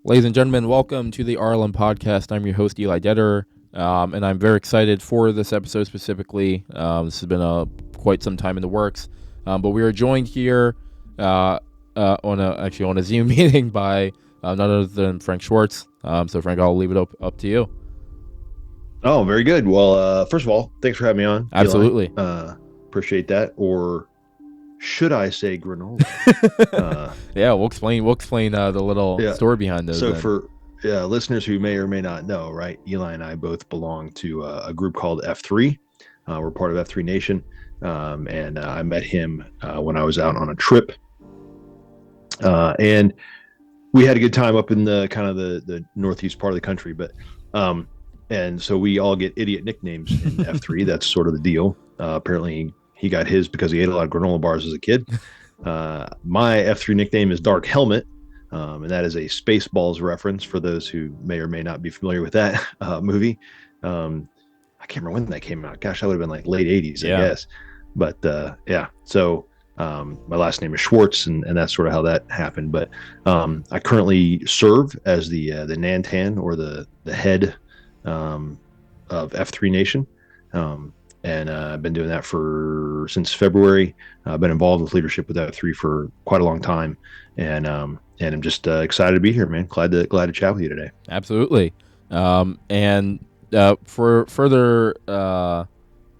Ladies and gentlemen, welcome to the RLM podcast. I'm your host, Eli Detter, and I'm very excited for this episode specifically. This has been quite some time in the works, but we are joined here on a Zoom meeting by none other than Frank Schwarz. So, Frank, I'll leave it up to you. Oh, very good. Well, first of all, thanks for having me on. Absolutely. Appreciate that. Or should I say granola? Yeah, we'll explain the little story behind those. So for listeners who may or may not know, right, Eli and I both belong to a group called F3. We're part of F3 Nation, and I met him when I was out on a trip, and we had a good time up in the kind of the northeast part of the country. But and so we all get idiot nicknames in F3. That's sort of the deal. Apparently, he got his because he ate a lot of granola bars as a kid. My F3 nickname is DarkHelmet, and that is a Spaceballs reference for those who may or may not be familiar with that movie. I can't remember when that came out. Gosh, that would have been like late 80s, I guess. But yeah, so my last name is Schwarz, and that's sort of how that happened. But I currently serve as the Nantan, or the head of F3 Nation. And I've been doing that since February. I've been involved with leadership with F3 for quite a long time, and I'm just excited to be here, man. Glad to chat with you today. Absolutely. And for further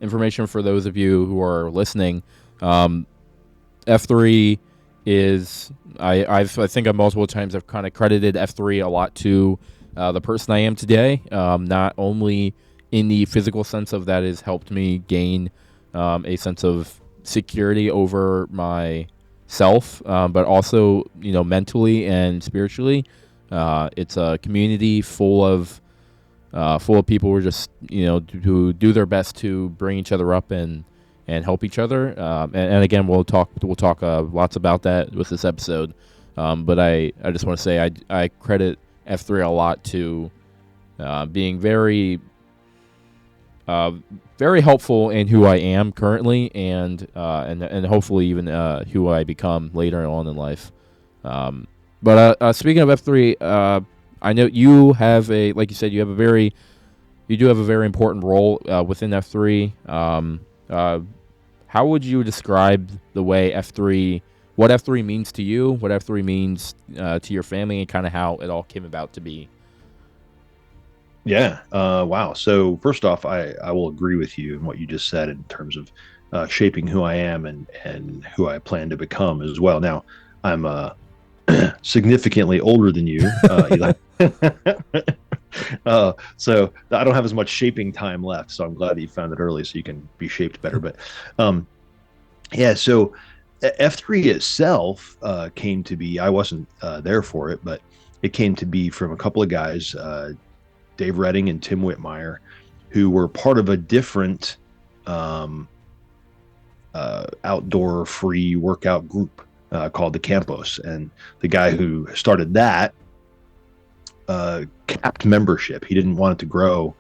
information for those of you who are listening, F3 is I think multiple times I've kind of credited F3 a lot to the person I am today. Not only in the physical sense of that has helped me gain a sense of security over myself, but also, mentally and spiritually. It's a community full of people who are just, who do their best to bring each other up and help each other. And again, we'll talk lots about that with this episode. But I just want to say I credit F3 a lot to being very helpful in who I am currently, and hopefully even who I become later on in life. But speaking of F3, I know you have like you said, you do have a very important role within F3. How would you describe the way what F3 means to you, what F3 means to your family, and kind of how it all came about to be? Yeah. Wow. So first off, I will agree with you in what you just said in terms of shaping who I am and who I plan to become as well. Now, I'm significantly older than you, Eli. So I don't have as much shaping time left. So I'm glad that you found it early so you can be shaped better. But yeah, so F3 itself came to be. I wasn't there for it, but it came to be from a couple of guys, Dave Redding and Tim Whitmire, who were part of a different outdoor free workout group called the Campos. And the guy who started that capped membership. He didn't want it to grow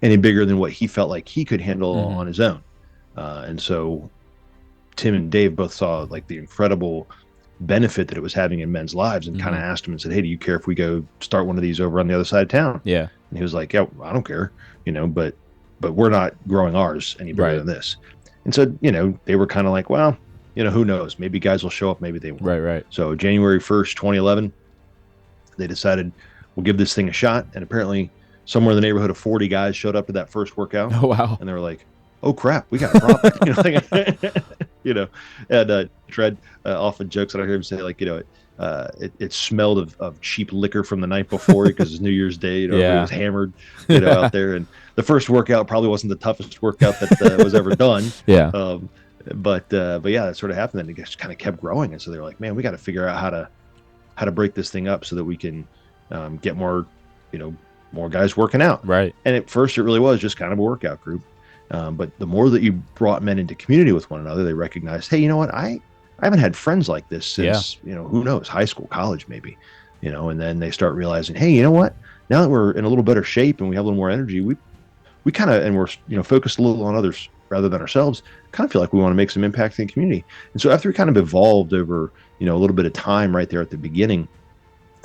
any bigger than what he felt like he could handle on his own. And so Tim and Dave both saw like the incredible benefit that it was having in men's lives, and kind of asked him and said, "Hey, do you care if we go start one of these over on the other side of town?" Yeah. And he was like, "Yeah, I don't care, but we're not growing ours any bigger than this." And so, they were kind of like, well, who knows? Maybe guys will show up, maybe they won't. Right. So January 1st, 2011, they decided we'll give this thing a shot. And apparently somewhere in the neighborhood of 40 guys showed up to that first workout. Oh, wow. And they were like, "Oh crap, we got a problem." And Fred often jokes, and I hear him say, like, it smelled of cheap liquor from the night before because it's New Year's Day. It was hammered, out there. And the first workout probably wasn't the toughest workout that was ever done. Yeah. But yeah, that sort of happened, and it just kind of kept growing. And so they were like, "Man, we got to figure out how to break this thing up so that we can get more guys working out." Right. And at first, it really was just kind of a workout group. But the more that you brought men into community with one another, they recognized, hey, you know what? I haven't had friends like this since, who knows, high school, college, maybe, and then they start realizing, hey, you know what? Now that we're in a little better shape and we have a little more energy, we kind of, and we're, focused a little on others rather than ourselves, kind of feel like we want to make some impact in the community. And so after we kind of evolved over, a little bit of time right there at the beginning,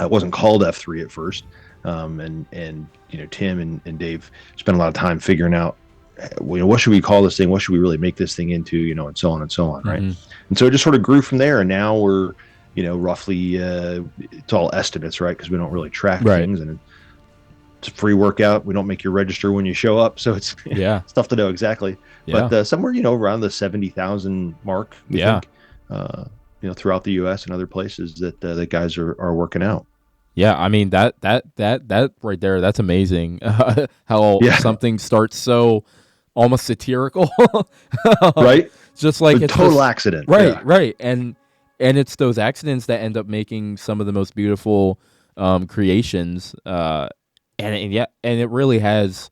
It wasn't called F3 at first. And Tim and Dave spent a lot of time figuring out, what should we call this thing? What should we really make this thing into? And so on and so on, right? And so it just sort of grew from there. And now we're, roughly, it's all estimates, right? Because we don't really track things, and it's a free workout. We don't make you register when you show up, so it's it's tough to know exactly. Yeah. But somewhere, around the 70,000 mark, we think, throughout the U.S. and other places that the guys are working out. Yeah, I mean that right there, that's amazing. How something starts so almost satirical, right? Just like it's total accident, right? Right, and it's those accidents that end up making some of the most beautiful creations. And it really has.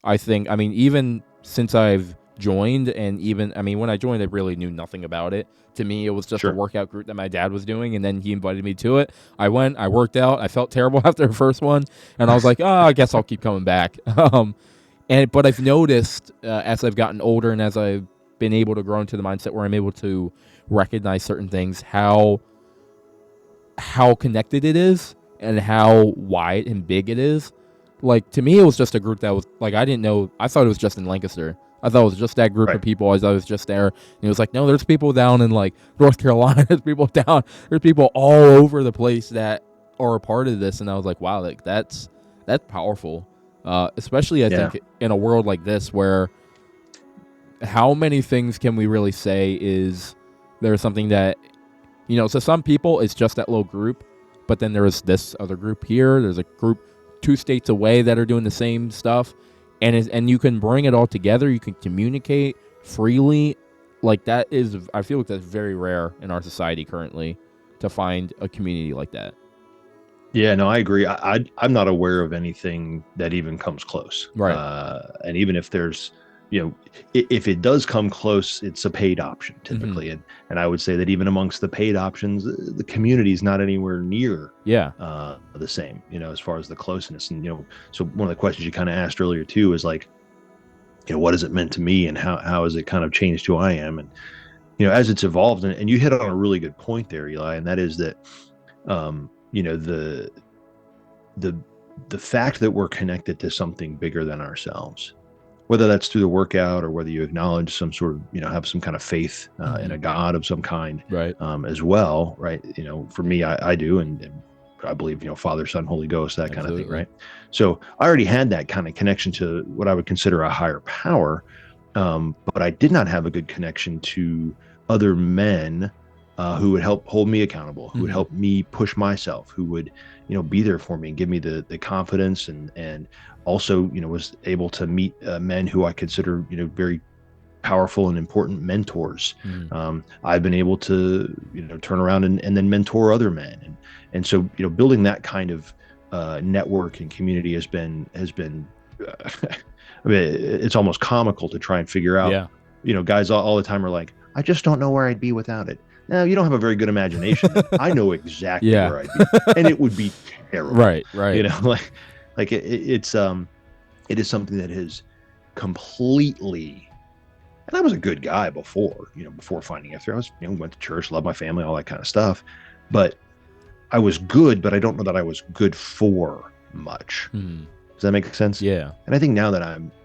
I think. I mean, even since I've joined, and even when I joined, I really knew nothing about it. To me, it was just a workout group that my dad was doing, and then he invited me to it. I went, I worked out. I felt terrible after the first one, and I was like, I guess I'll keep coming back. But I've noticed as I've gotten older and as I've been able to grow into the mindset where I'm able to recognize certain things, how connected it is and how wide and big it is. Like, to me, it was just a group that was, like, I didn't know. I thought it was just in Lancaster. I thought it was just that group of people. I thought it was just there. And it was like, no, there's people down in, like, North Carolina. There's people all over the place that are a part of this. And I was like, wow, like, that's powerful. Especially, I think, in a world like this where how many things can we really say is there's something that, so some people, it's just that little group. But then there is this other group here. There's a group 2 states away that are doing the same stuff. And you can bring it all together. You can communicate freely. Like, that is, I feel like that's very rare in our society currently to find a community like that. Yeah, no, I agree. I'm not aware of anything that even comes close. Right. And even if there's, if it does come close, it's a paid option typically. And I would say that even amongst the paid options, the community is not anywhere near the same, as far as the closeness. And, so one of the questions you kind of asked earlier too is like, what has it meant to me, and how has it kind of changed who I am? And, as it's evolved, and you hit on a really good point there, Eli, and that is that, the fact that we're connected to something bigger than ourselves, whether that's through the workout or whether you acknowledge some sort of, have some kind of faith in a God of some kind, right? As well, right? For me, I do, and I believe, Father, Son, Holy Ghost, that kind of thing, right? So I already had that kind of connection to what I would consider a higher power, but I did not have a good connection to other men who would help hold me accountable, who would help me push myself, who would, be there for me and give me the confidence, and also, was able to meet men who I consider, very powerful and important mentors. I've been able to, turn around and then mentor other men. And so, building that kind of network and community has been I mean, it's almost comical to try and figure out, guys all the time are like, I just don't know where I'd be without it. No, you don't have a very good imagination. I know exactly where I'd be, and it would be terrible. Right. Like it is something that has completely, and I was a good guy before finding F3. I was, went to church, loved my family, all that kind of stuff, but I was good, but I don't know that I was good for much. Does that make sense? Yeah. And I think now that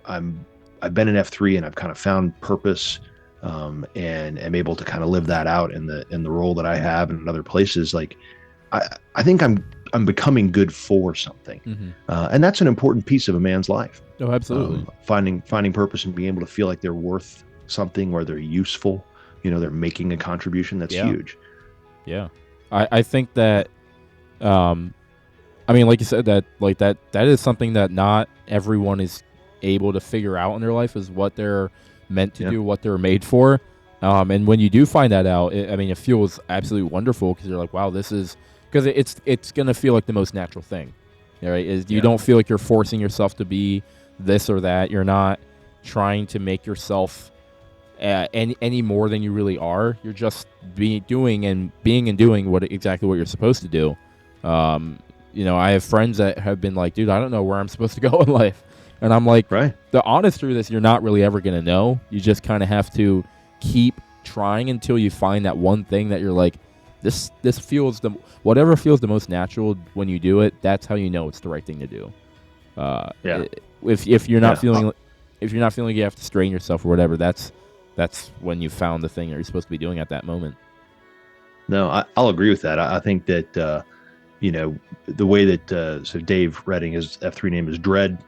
I've been in F3 and I've kind of found purpose, and am able to kind of live that out in the role that I have and in other places, like I think I'm becoming good for something, and that's an important piece of a man's life. Oh, absolutely. Finding purpose and being able to feel like they're worth something, or they're useful, they're making a contribution. That's huge. Yeah, I think that, like you said, that is something that not everyone is able to figure out in their life, is what they're meant to do, what they're made for. And when you do find that out, it feels absolutely wonderful, because you're like, wow, this is, because it's going to feel like the most natural thing, right? You don't feel like you're forcing yourself to be this or that. You're not trying to make yourself any more than you really are. You're just doing exactly what you're supposed to do. I have friends that have been like, dude, I don't know where I'm supposed to go in life. And I'm like, the honest truth is, you're not really ever going to know. You just kind of have to keep trying until you find that one thing that you're like, this feels whatever feels the most natural when you do it. That's how you know it's the right thing to do. Yeah. If you're not Yeah. feeling you have to strain yourself or whatever, that's when you found the thing that you're supposed to be doing at that moment. No, I'll agree with that. I think that the way that so Dave Redding, his F3 name is Dredd,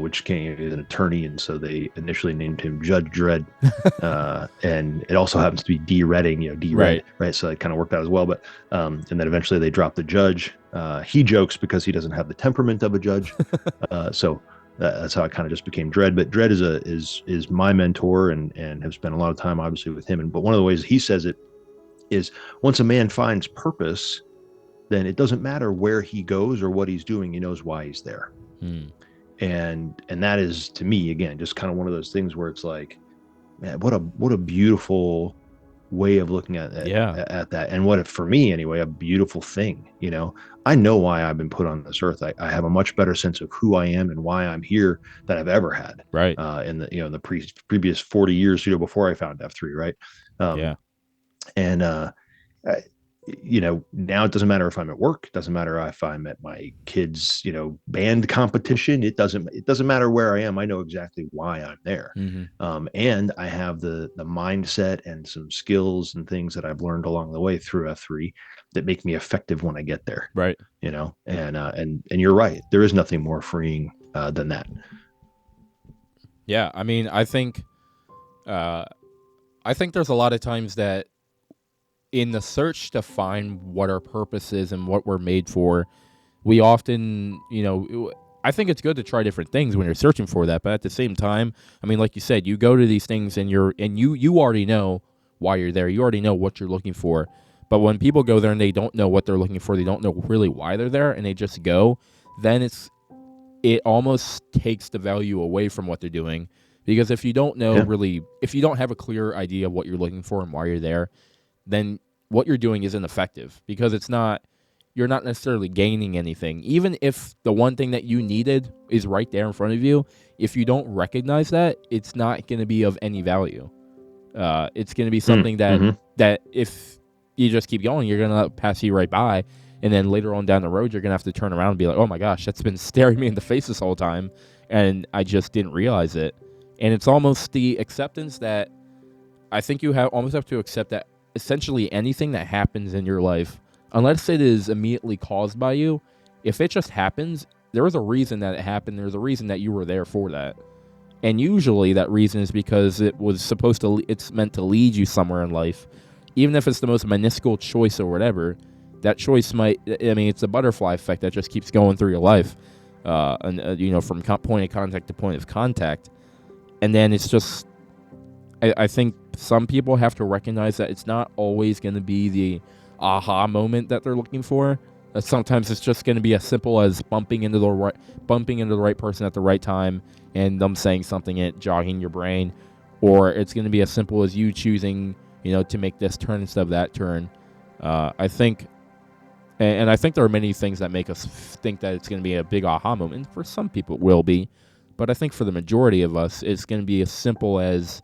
which is an attorney, and so they initially named him Judge Dredd, and it also happens to be D Redding, D Red, right? So it kind of worked out as well. But and then eventually they dropped the Judge. He jokes because he doesn't have the temperament of a judge, so that's how it kind of just became Dredd. But Dredd is my mentor, and have spent a lot of time obviously with him. But one of the ways he says it is, once a man finds purpose, then it doesn't matter where he goes or what he's doing. He knows why he's there. And that is, to me, again, just kind of one of those things where it's like, man, what a beautiful way of looking at that. And for me anyway, a beautiful thing. I know why I've been put on this earth. I have a much better sense of who I am and why I'm here than I've ever had. Right. In the previous 40 years, before I found F3. Right. And now it doesn't matter if I'm at work. It doesn't matter if I'm at my kids' band competition. It doesn't matter where I am. I know exactly why I'm there. And I have the mindset and some skills and things that I've learned along the way through F3 that make me effective when I get there. Right. And you're right. There is nothing more freeing than that. Yeah. I mean, I think there's a lot of times that in the search to find what our purpose is and what we're made for, we often, I think it's good to try different things when you're searching for that. But at the same time, I mean, like you said, you go to these things and you already know why you're there. You already know what you're looking for. But when people go there and they don't know what they're looking for, they don't know really why they're there, and they just go, then it almost takes the value away from what they're doing. Because if you don't know if you don't have a clear idea of what you're looking for and why you're there, then what you're doing isn't effective, because you're not necessarily gaining anything. Even if the one thing that you needed is right there in front of you, if you don't recognize that, it's not going to be of any value. It's going to be something that if you just keep going, you're going to pass you right by. And then later on down the road, you're going to have to turn around and be like, oh my gosh, that's been staring me in the face this whole time, and I just didn't realize it. And it's almost the acceptance that I think you almost have to accept that essentially anything that happens in your life, unless it is immediately caused by you, if it just happens, there is a reason that it happened. There's a reason that you were there for that. And usually that reason is because it's meant to lead you somewhere in life. Even if it's the most minuscule choice or whatever, that choice it's a butterfly effect that just keeps going through your life. From point of contact to point of contact. And then it's just, I think some people have to recognize that it's not always going to be the aha moment that they're looking for. Sometimes it's just going to be as simple as bumping into the right person at the right time and them saying something and jogging your brain, or it's going to be as simple as you choosing, to make this turn instead of that turn. I think there are many things that make us think that it's going to be a big aha moment. For some people, it will be. But I think for the majority of us, it's going to be as simple as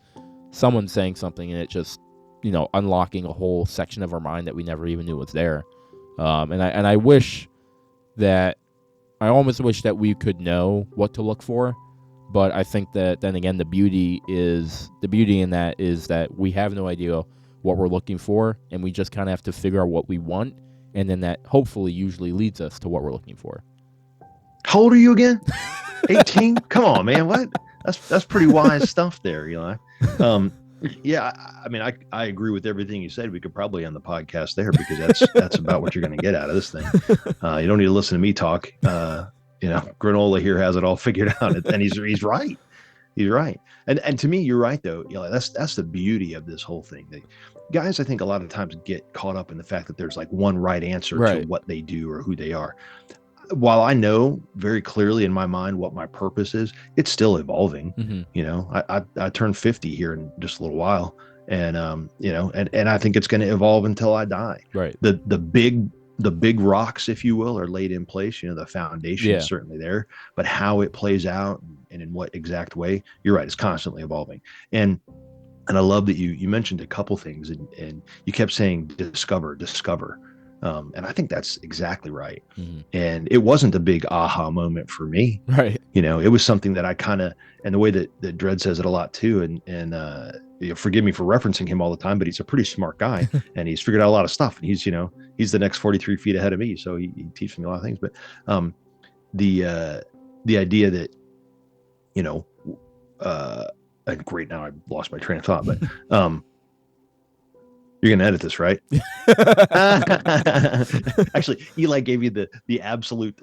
someone saying something and it just, unlocking a whole section of our mind that we never even knew was there. And I almost wish that we could know what to look for. But I think that then again, the beauty in that is that we have no idea what we're looking for, and we just kind of have to figure out what we want, and then that hopefully usually leads us to what we're looking for. How old are you again? 18? Come on, man. What? That's pretty wise stuff there, Eli. Yeah, I mean, I agree with everything you said. We could probably end the podcast there, because that's about what you're going to get out of this thing. You don't need to listen to me talk. Granola here has it all figured out, and he's right. He's right. And to me, you're right though. That's the beauty of this whole thing. Guys, I think a lot of times get caught up in the fact that there's like one right answer to what they do or who they are. While I know very clearly in my mind what my purpose is, it's still evolving. I turn 50 here in just a little while, and and I think it's going to evolve until I die. Right. The big rocks, if you will, are laid in place. The foundation is certainly there, but how it plays out and in what exact way, you're right, it's constantly evolving. And And I love that you mentioned a couple things, and you kept saying discover, discover. And I think that's exactly right. Hmm. And it wasn't a big aha moment for me. Right. It was something that I kind of, and the way that Dredd says it a lot too. And forgive me for referencing him all the time, but he's a pretty smart guy and he's figured out a lot of stuff. And he's the next 43 feet ahead of me. So he teaches me a lot of things. But um, the idea that, you know, uh, and great, now I've lost my train of thought, but you're gonna edit this, right? Actually, Eli gave you the absolute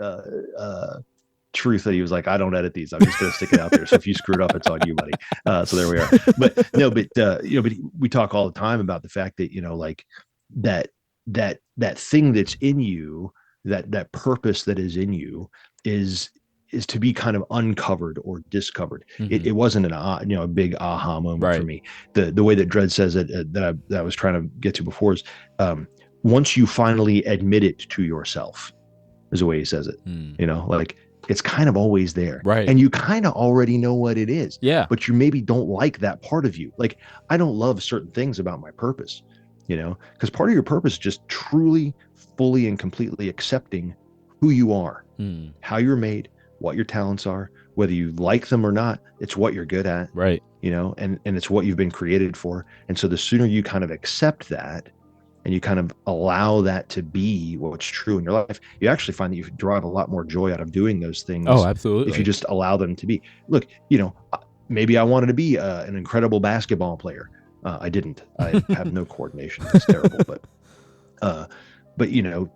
truth that he was like, I don't edit these. I'm just gonna stick it out there. So if you screw it up, it's on you, buddy. So there we are. But no, but but we talk all the time about the fact that like that that thing that's in you, that purpose that is in you, is to be kind of uncovered or discovered. Hmm. It wasn't a big aha moment for Right. me. The way that Dredd says it, that I was trying to get to before, is once you finally admit it to yourself, is the way he says it. Mm. Like it's kind of always there, Right. and you kind of already know what it is. Yeah. But you maybe don't like that part of you. Like, I don't love certain things about my purpose, because part of your purpose is just truly, fully, and completely accepting who you are, Mm. how you're made, what your talents are, whether you like them or not. It's what you're good at, Right. and it's what you've been created for. And so the sooner you kind of accept that, and you kind of allow that to be what's true in your life, you actually find that you derive a lot more joy out of doing those Oh, things if you absolutely. just allow them to be. Look, maybe I wanted to be an incredible basketball player. I didn't. I have no coordination. It's terrible. Uh, but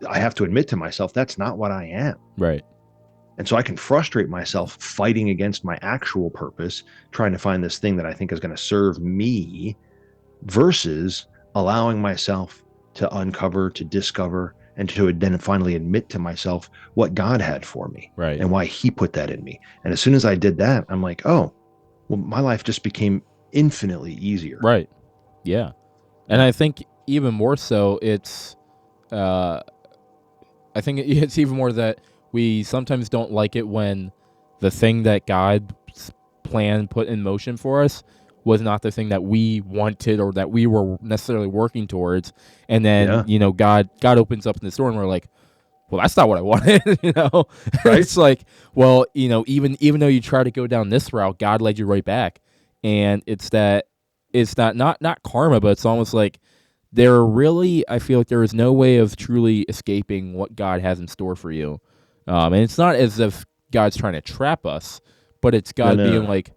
I have to admit to myself that's not what I am. Right. And so I can frustrate myself fighting against my actual purpose, trying to find this thing that I think is going to serve me, versus allowing myself to uncover, to discover, and to then finally admit to myself what God had for me Right. and why he put that in me. And as soon as I did that, I'm like, oh, well, my life just became infinitely easier. Right. Yeah. And I think even more so, it's, uh, I think it's even more that we sometimes don't like it when the thing that God's plan put in motion for us was not the thing that we wanted or that we were necessarily working towards. And then, Yeah. God opens up in the store and we're like, well, that's not what I wanted, Right. It's like, well, even though you try to go down this route, God led you right back. And it's not karma, but it's almost like I feel like there is no way of truly escaping what God has in store for you. And it's not as if God's trying to trap us, but it's God being No. like,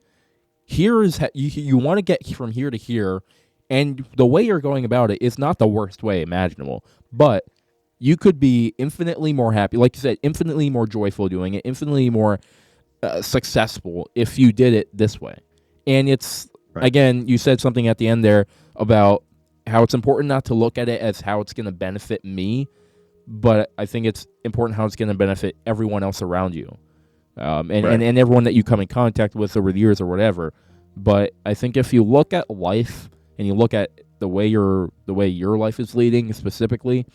you want to get from here to here, and the way you're going about it is not the worst way imaginable, but you could be infinitely more happy, like you said, infinitely more joyful doing it, infinitely more successful if you did it this way. And it's, Right. again, you said something at the end there about how it's important not to look at it as how it's going to benefit me, but I think it's important how it's going to benefit everyone else around you, and everyone that you come in contact with over the years or whatever. But I think if you look at life and you look at the way your life is leading specifically,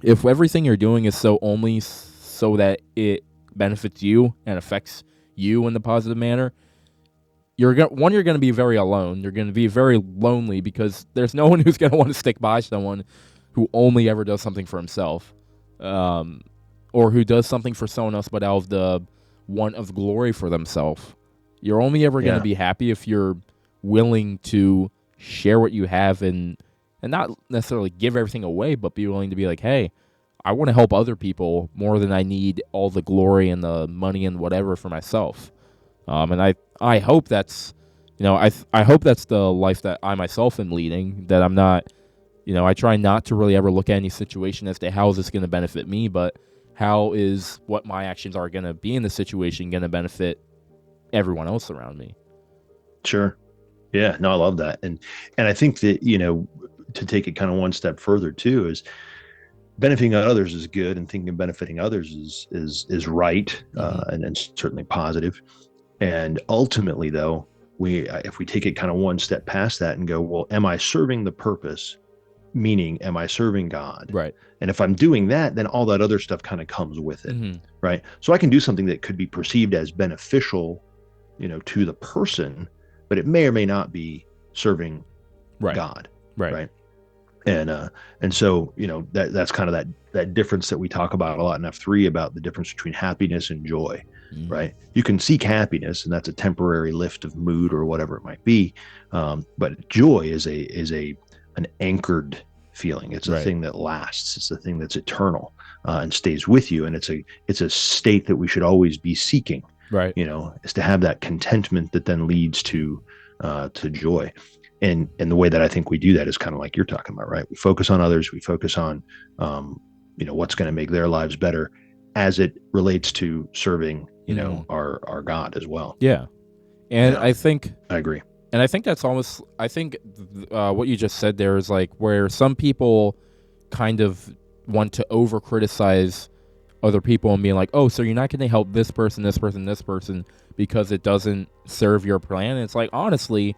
if everything you're doing is only so that it benefits you and affects you in the positive manner, you're going to be very alone. You're going to be very lonely because there's no one who's going to want to stick by someone who only ever does something for himself, or who does something for someone else but out of the want of glory for themselves. You're only ever going to be happy if you're willing to share what you have and not necessarily give everything away, but be willing to be like, hey, I want to help other people more than I need all the glory and the money and whatever for myself. And I hope that's, I hope that's the life that I myself am leading, that I'm not, I try not to really ever look at any situation as to how is this going to benefit me, but how is what my actions are going to be in the situation going to benefit everyone else around me. Sure. Yeah. No, I love that. And I think that, to take it kind of one step further too, is benefiting others is good, and thinking of benefiting others is right, and certainly positive. And ultimately, though, if we take it kind of one step past that and go, well, am I serving the purpose? Meaning, am I serving God? Right. And if I'm doing that, then all that other stuff kind of comes with it, right? So I can do something that could be perceived as beneficial, to the person, but it may or may not be serving Right. God. Right. Right. And so, that's kind of that difference that we talk about a lot in F3 about the difference between happiness and joy. Mm. Right. You can seek happiness, and that's a temporary lift of mood or whatever it might be. But joy is an anchored feeling. It's a Right. thing that lasts. It's a thing that's eternal, and stays with you. And it's a state that we should always be seeking. Right. Is to have that contentment that then leads to joy. And the way that I think we do that is kind of like you're talking about, right? We focus on others. We focus on, what's going to make their lives better as it relates to serving, our God as well. Yeah. And Yeah. I think I agree. And I think that's almost, what you just said there is like where some people kind of want to over criticize other people and being like, oh, so you're not going to help this person, this person, this person because it doesn't serve your plan. And it's like, honestly,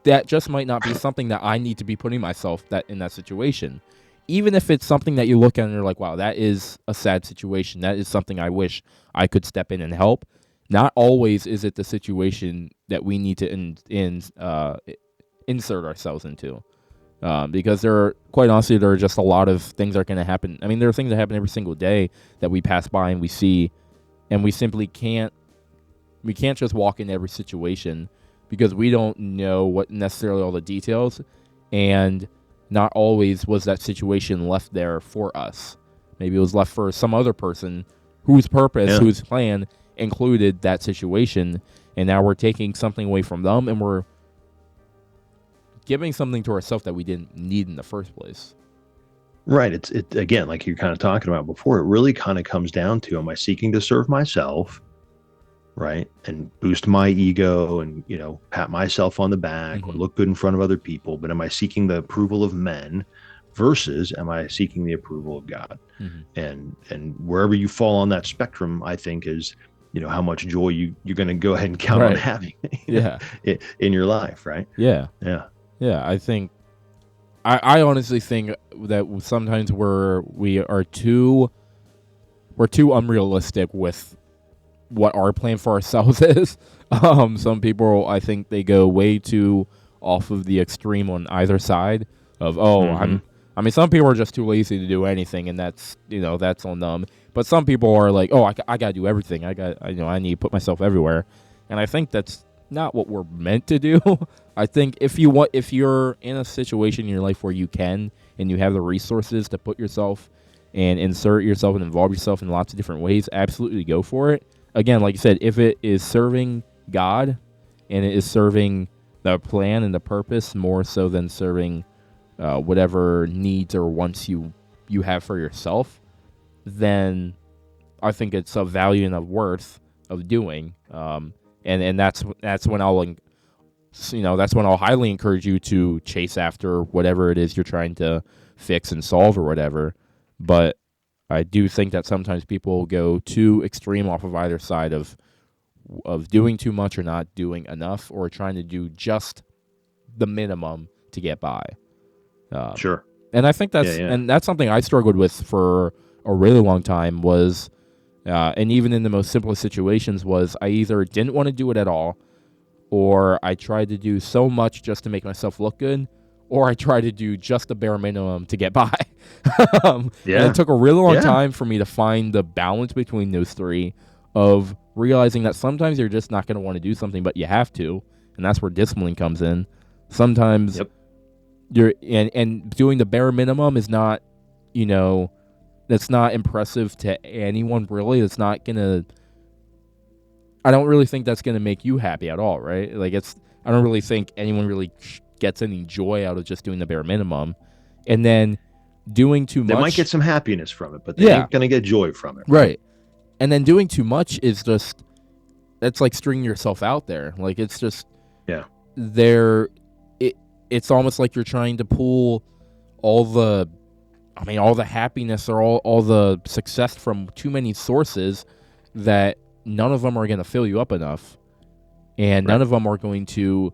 that just might not be something that I need to be putting myself in that situation. Even if it's something that you look at and you're like, wow, that is a sad situation. That is something I wish I could step in and help. Not always is it the situation that we need to insert ourselves into. Because quite honestly, there are just a lot of things that are going to happen. I mean, there are things that happen every single day that we pass by and we see, and we simply can't just walk in every situation because we don't know what necessarily all the details, and not always was that situation left there for us. Maybe it was left for some other person whose purpose, whose plan included that situation, and now we're taking something away from them, and we're giving something to ourselves that we didn't need in the first place. Right. It again, like you're kind of talking about before, it really kind of comes down to, am I seeking to serve myself, right, and boost my ego and, pat myself on the back or look good in front of other people, but am I seeking the approval of men versus am I seeking the approval of God? And wherever you fall on that spectrum, I think is, how much joy you're going to go ahead and count on having in your life, right? Yeah. I think I honestly think that sometimes we're too unrealistic with what our plan for ourselves is. Some people, I think they go way too off of the extreme on either side of, some people are just too lazy to do anything, and that's on them. But some people are like, oh, I got to do everything. I need to put myself everywhere. And I think that's not what we're meant to do. I think if you're in a situation in your life where you can and you have the resources to put yourself and insert yourself and involve yourself in lots of different ways, absolutely go for it. Again, like you said, if it is serving God and it is serving the plan and the purpose more so than serving whatever needs or wants you have for yourself, then I think it's of value and of worth of doing. And that's when I'll highly encourage you to chase after whatever it is you're trying to fix and solve or whatever. But I do think that sometimes people go too extreme off of either side of doing too much or not doing enough, or trying to do just the minimum to get by. Sure. And I think that's something I struggled with for a really long time was, and even in the most simplest situations, was I either didn't want to do it at all, or I tried to do so much just to make myself look good, or I tried to do just the bare minimum to get by. And it took a really long time for me to find the balance between those three, of realizing that sometimes you're just not going to want to do something, but you have to, and that's where discipline comes in. Sometimes you're and doing the bare minimum is not, that's not impressive to anyone, really. It's not gonna. I don't really think that's gonna make you happy at all, right? Like I don't really think anyone really gets any joy out of just doing the bare minimum, and then doing too much. They might get some happiness from it, but they ain't gonna get joy from it, right? And then doing too much is just, that's like stringing yourself out there. Like it's just it's almost like you're trying to pull all the happiness or all the success from too many sources that none of them are going to fill you up enough, and none of them are going to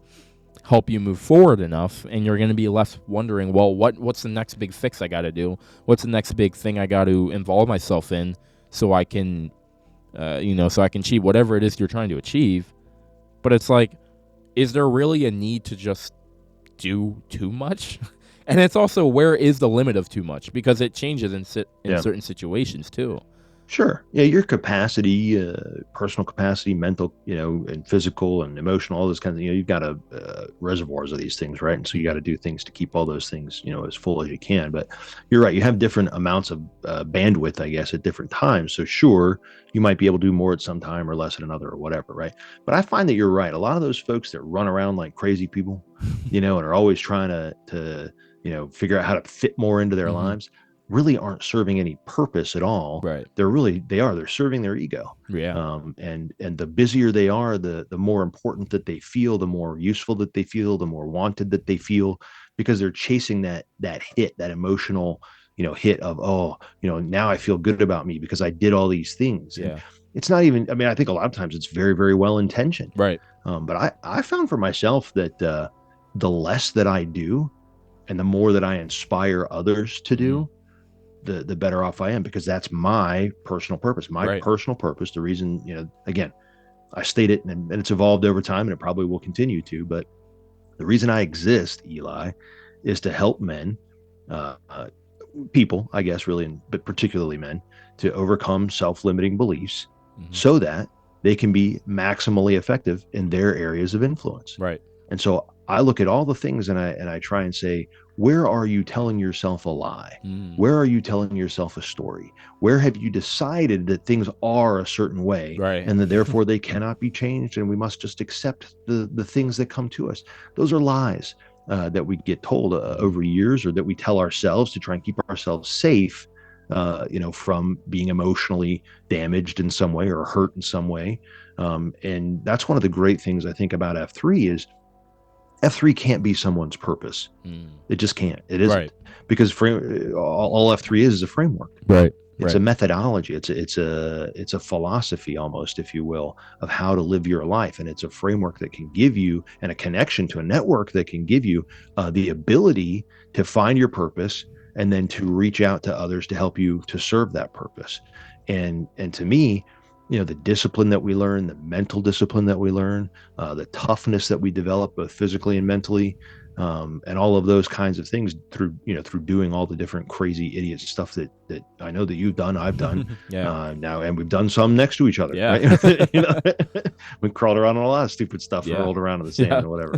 help you move forward enough, and you're going to be left wondering, well, what's the next big fix I got to do? What's the next big thing I got to involve myself in so I can, so I can achieve whatever it is you're trying to achieve? But it's like, is there really a need to just do too much? And it's also, where is the limit of too much? Because it changes in certain situations too. Sure. Yeah, your capacity, personal capacity, mental, and physical and emotional, all those kinds of, you've got reservoirs of these things, right? And so you got to do things to keep all those things, as full as you can. But you're right. You have different amounts of bandwidth, I guess, at different times. So sure, you might be able to do more at some time or less at another or whatever, right? But I find that you're right. A lot of those folks that run around like crazy people, and are always trying to figure out how to fit more into their lives, really aren't serving any purpose at all. Right. They're serving their ego. Yeah. And the busier they are, the more important that they feel, the more useful that they feel, the more wanted that they feel, because they're chasing that hit, that emotional, hit of, now I feel good about me because I did all these things. Yeah. And it's not even, I think a lot of times it's very, very well intentioned. Right. But I found for myself that the less that I do and the more that I inspire others to do, the better off I am, because that's my personal purpose. Personal purpose, the reason, again, I state it and it's evolved over time and it probably will continue to, but the reason I exist, Eli, is to help men, people, I guess, really, but particularly men, to overcome self-limiting beliefs so that they can be maximally effective in their areas of influence. Right. And so I look at all the things and I try and say, where are you telling yourself a lie? Where are you telling yourself a story? Where have you decided that things are a certain way, right, and that therefore they cannot be changed and we must just accept the things that come to us? Those are lies that we get told over years, or that we tell ourselves to try and keep ourselves safe, from being emotionally damaged in some way or hurt in some way. And that's one of the great things I think about F3 is F3 can't be someone's purpose. It just can't. It isn't. Right. Because all F3 is a framework. Right. It's a methodology. It's a philosophy almost, if you will, of how to live your life. And it's a framework that can give you, and a connection to a network that can give you the ability to find your purpose and then to reach out to others to help you to serve that purpose. And to me, the discipline that we learn, the mental discipline that we learn, the toughness that we develop both physically and mentally, and all of those kinds of things through doing all the different crazy idiot stuff that I know that you've done, I've done now, and we've done some next to each other. Yeah. Right? We crawled around on a lot of stupid stuff and rolled around in the sand or whatever.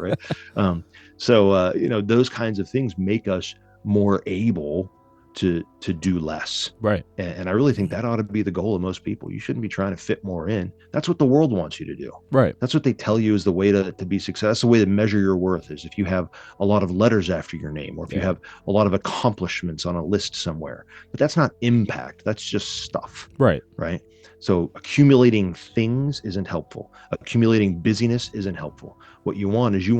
Right. So those kinds of things make us more able to do less. Right. And I really think that ought to be the goal of most people. You shouldn't be trying to fit more in. That's what the world wants you to do. Right. That's what they tell you is the way to be successful. That's the way to measure your worth, is if you have a lot of letters after your name, or if you have a lot of accomplishments on a list somewhere. But that's not impact. That's just stuff. Right. Right. So accumulating things isn't helpful. Accumulating busyness isn't helpful. What you want is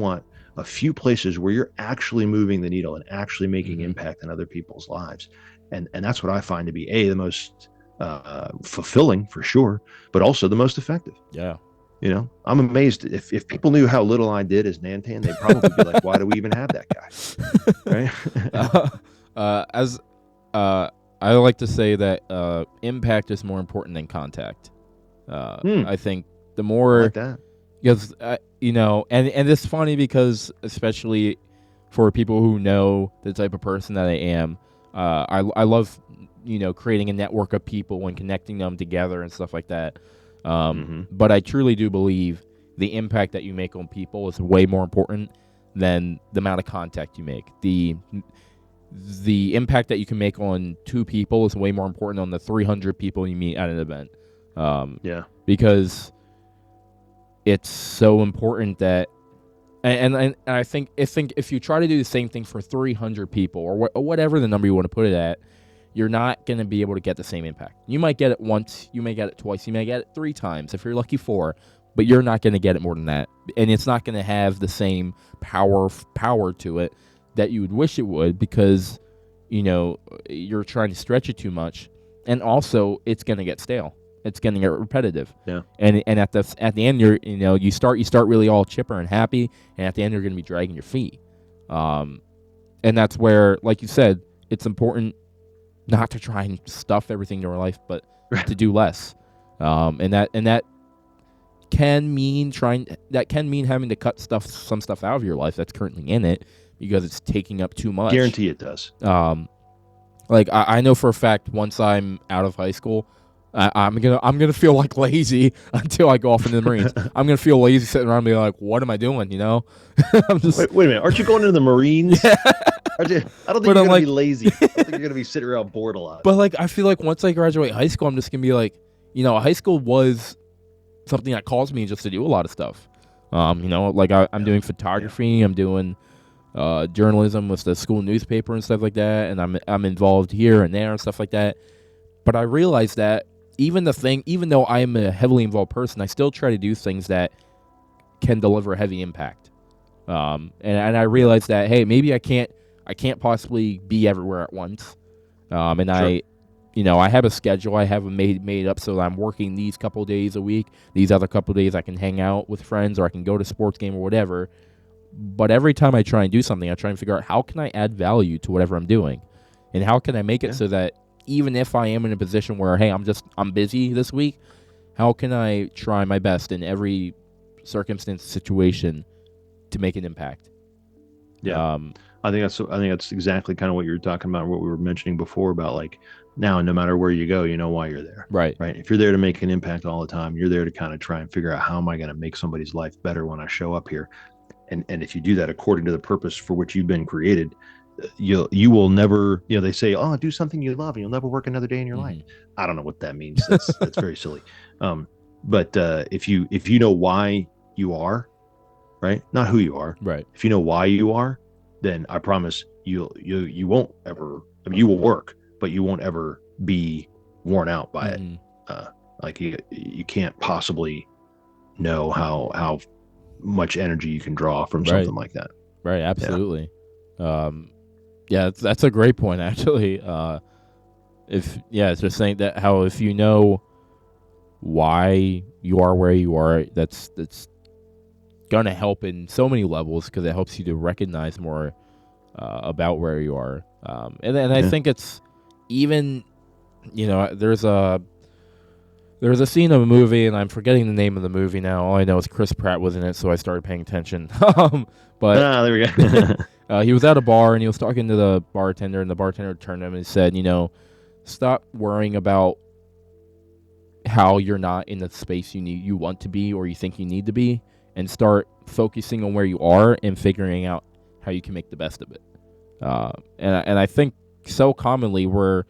a few places where you're actually moving the needle and actually making impact in other people's lives. And that's what I find to be the most fulfilling, for sure, but also the most effective. Yeah. I'm amazed if people knew how little I did as Nantan, they'd probably be like, why do we even have that guy? Right. As I like to say that impact is more important than contact. I think the more, I like that. Because and it's funny because, especially for people who know the type of person that I am, I love creating a network of people and connecting them together and stuff like that. But I truly do believe the impact that you make on people is way more important than the amount of contact you make. The impact that you can make on 2 people is way more important than the 300 people you meet at an event. Because it's so important that, and I think if you try to do the same thing for 300 people or whatever the number you want to put it at, you're not going to be able to get the same impact. You might get it once, you may get it twice, you may get it 3 times if you're lucky 4, but you're not going to get it more than that, and it's not going to have the same power to it that you would wish it would, because you're trying to stretch it too much, and also it's going to get stale. It's going to get repetitive. Yeah. And at the end, you start really all chipper and happy, and at the end you're going to be dragging your feet. And that's where, like you said, it's important not to try and stuff everything in your life, but to do less. And that can mean having to cut some stuff out of your life that's currently in it because it's taking up too much. Guarantee it does. Like I know for a fact once I'm out of high school, I'm gonna feel like lazy until I go off into the Marines. I'm gonna feel lazy sitting around and be like, what am I doing? You know? I'm just, wait a minute. Aren't you going into the Marines? Yeah. I don't think you're gonna be lazy. I think you're gonna be sitting around bored a lot. But like I feel like once I graduate high school, I'm just gonna be like, high school was something that caused me just to do a lot of stuff. Like I'm doing photography, I'm doing journalism with the school newspaper and stuff like that, and I'm involved here and there and stuff like that. But I realized that even though I am a heavily involved person, I still try to do things that can deliver heavy impact. And I realized that, hey, maybe I can't possibly be everywhere at once. And sure. I have a schedule. I have it made up so that I'm working these couple days a week. These other couple days I can hang out with friends or I can go to a sports game or whatever. But every time I try and do something, I try and figure out how can I add value to whatever I'm doing, and how can I make it so that even if I am in a position where, hey, I'm busy this week, how can I try my best in every circumstance, situation to make an impact? Yeah. I think that's exactly kind of what you were talking about, what we were mentioning before about like now, no matter where you go, you know why you're there. Right. Right. If you're there to make an impact all the time, you're there to kind of try and figure out how am I going to make somebody's life better when I show up here. And if you do that according to the purpose for which you've been created, you will never, they say, oh, do something you love and you'll never work another day in your life. I don't know what that means. That's very silly. But if you know why you are, right, not who you are, right, if you know why you are, then I promise you won't ever, you will work, but you won't ever be worn out by it. Like you can't possibly know how much energy you can draw from something like that. Right. Absolutely. Yeah, that's a great point, actually. It's just saying that how if you know why you are where you are, that's gonna help in so many levels because it helps you to recognize more about where you are. And I think it's even, there's a scene of a movie, and I'm forgetting the name of the movie now. All I know is Chris Pratt was in it, so I started paying attention. But there we go. he was at a bar, and he was talking to the bartender, and the bartender turned to him and said, stop worrying about how you're not in the space you want to be or you think you need to be, and start focusing on where you are and figuring out how you can make the best of it. And I think so commonly when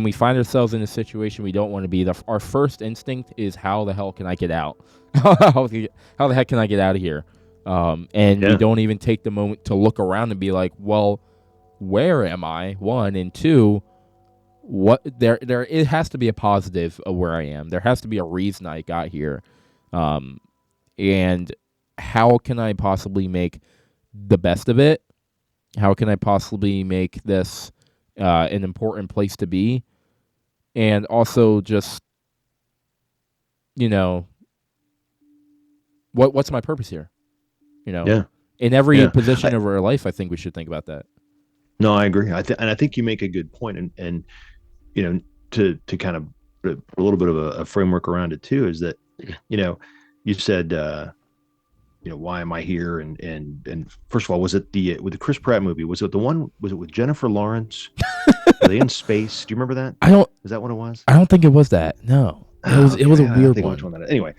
we find ourselves in a situation we don't want to be, our first instinct is how the hell can I get out? how the heck can I get out of here? And we don't even take the moment to look around and be like, well, where am I? One, and two, it has to be a positive of where I am. There has to be a reason I got here. And how can I possibly make the best of it? How can I possibly make this an important place to be? And also just, what's my purpose here? In every position of our life, I think we should think about that. No, I agree. And I think you make a good point. And to kind of put a little bit of a framework around it too, is that, you said, why am I here? And first of all, was it with the Chris Pratt movie? Was it with Jennifer Lawrence? Are they in space? Do you remember that? Is that what it was? I don't think it was that. No, it was a weird one. Anyway,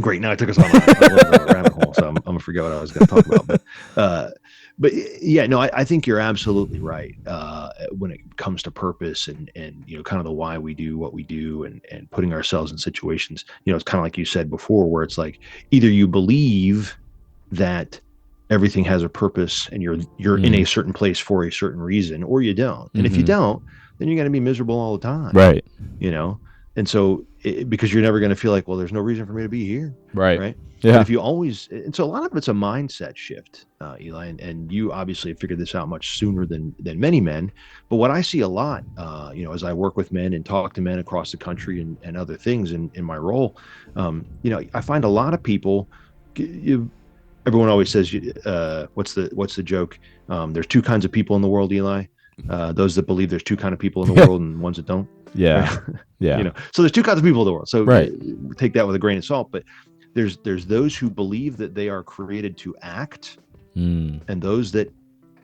great. Now I took us on a rabbit hole, so I'm gonna forget what I was going to talk about. But yeah, no, I think you're absolutely right when it comes to purpose and kind of the why we do what we do and putting ourselves in situations. It's kind of like you said before, where it's like either you believe that everything has a purpose and you're in a certain place for a certain reason, or you don't. And if you don't, then you're going to be miserable all the time, right? And so because you're never going to feel like, well, there's no reason for me to be here, right? Yeah. But if you always, and so a lot of it's a mindset shift, Eli, and you obviously have figured this out much sooner than many men. But what I see a lot, as I work with men and talk to men across the country and other things in my role, I find a lot of people. Everyone always says, "What's the joke?" There's two kinds of people in the world, Eli. Those that believe there's two kinds of people in the world and ones that don't. Yeah. Yeah. You know, so there's two kinds of people in the world. So Right. take that with a grain of salt. But there's those who believe that they are created to act, Mm. and those that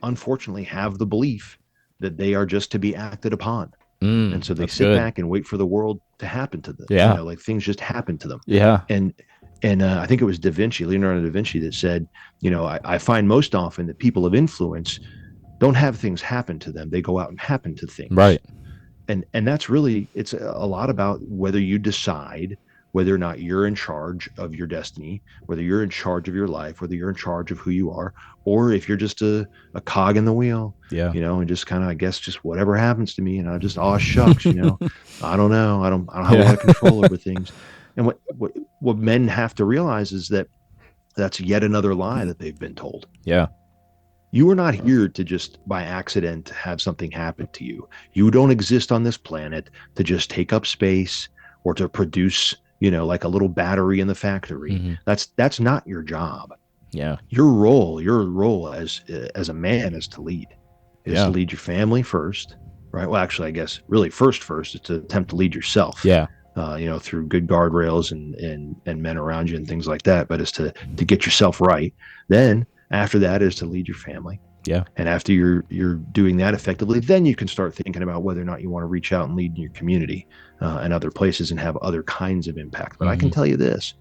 unfortunately have the belief that they are just to be acted upon. And so they That's sit good. back and wait for the world to happen to them. Yeah. You know, like things just happen to them. Yeah. And I think it was Leonardo da Vinci, that said, you know, I find most often that people of influence don't have things happen to them. They go out and happen to things. Right. And that's really, it's a lot about whether you decide whether or not you're in charge of your destiny, whether you're in charge of your life, whether you're in charge of who you are, or if you're just a cog in the wheel. Yeah. You know, and just kind of, I guess, just whatever happens to me, and I just, oh shucks, you know, I don't know, I don't have a lot of control over things. And what men have to realize is that that's yet another lie that they've been told. Yeah. You are not here to just by accident have something happen to you. You don't exist on this planet to just take up space or to produce, you know, like a little battery in the factory. Mm-hmm. That's not your job. Yeah. Your role as a man is to lead. To lead your family first, right? Well, actually, I guess really first is to attempt to lead yourself. Yeah. You know, through good guardrails and men around you and things like that. But it's to get yourself right. Then after that is to lead your family. Yeah. And after you're doing that effectively, then you can start thinking about whether or not you want to reach out and lead in your community and other places and have other kinds of impact. But I can tell you this: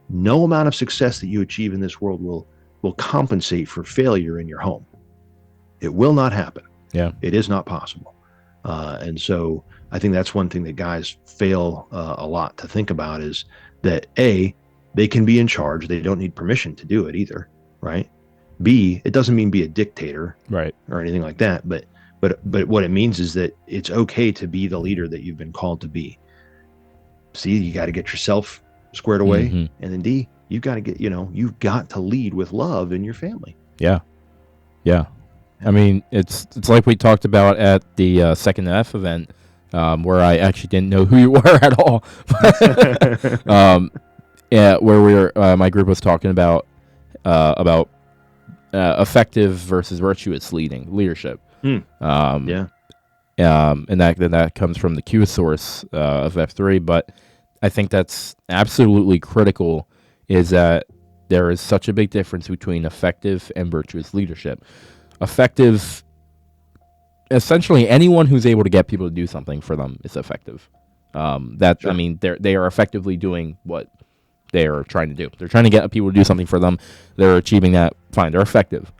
no amount of success that you achieve in this world will compensate for failure in your home. It will not happen. Yeah. It is not possible. And so I think that's one thing that guys fail a lot to think about, is that A, they can be in charge. They don't need permission to do it either, right? B, it doesn't mean be a dictator, right, or anything like that. But what it means is that it's okay to be the leader that you've been called to be. C, you got to get yourself squared away. And then D, you've got to lead with love in your family. Yeah. Yeah. I mean, it's like we talked about at the second F event, where I actually didn't know who you were at all. Yeah, where we were, my group was talking about effective versus virtuous leadership. Yeah. And that comes from the Q source of F3. But I think that's absolutely critical, is that there is such a big difference between effective and virtuous leadership. Effective, essentially anyone who's able to get people to do something for them is effective. Sure. I mean, they are effectively doing what they are trying to do. They're trying to get people to do something for them. They're achieving that. Fine, they're effective.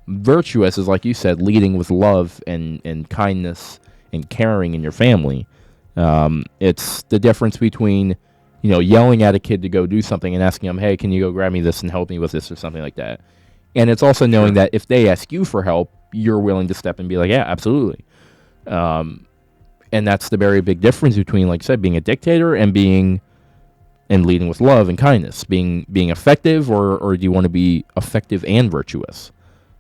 Virtuous is, like you said, leading with love and kindness and caring in your family. It's the difference between, yelling at a kid to go do something and asking them, hey, can you go grab me this and help me with this or something like that. And it's also knowing that if they ask you for help, you're willing to step and be like, yeah, absolutely. And that's the very big difference between, like I said, being a dictator and leading with love and kindness. Being effective, or do you want to be effective and virtuous?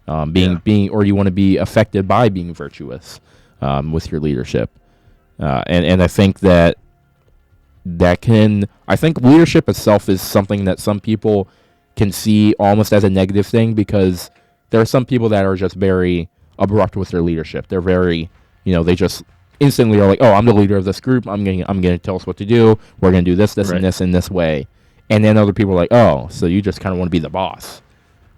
Or do you want to be affected by being virtuous with your leadership? And I think I think leadership itself is something that some people can see almost as a negative thing, because there are some people that are just very abrupt with their leadership. They're very, they just instantly are like, oh, I'm the leader of this group. I'm going to tell us what to do. We're going to do this, right, and this in this way. And then other people are like, oh, so you just kind of want to be the boss.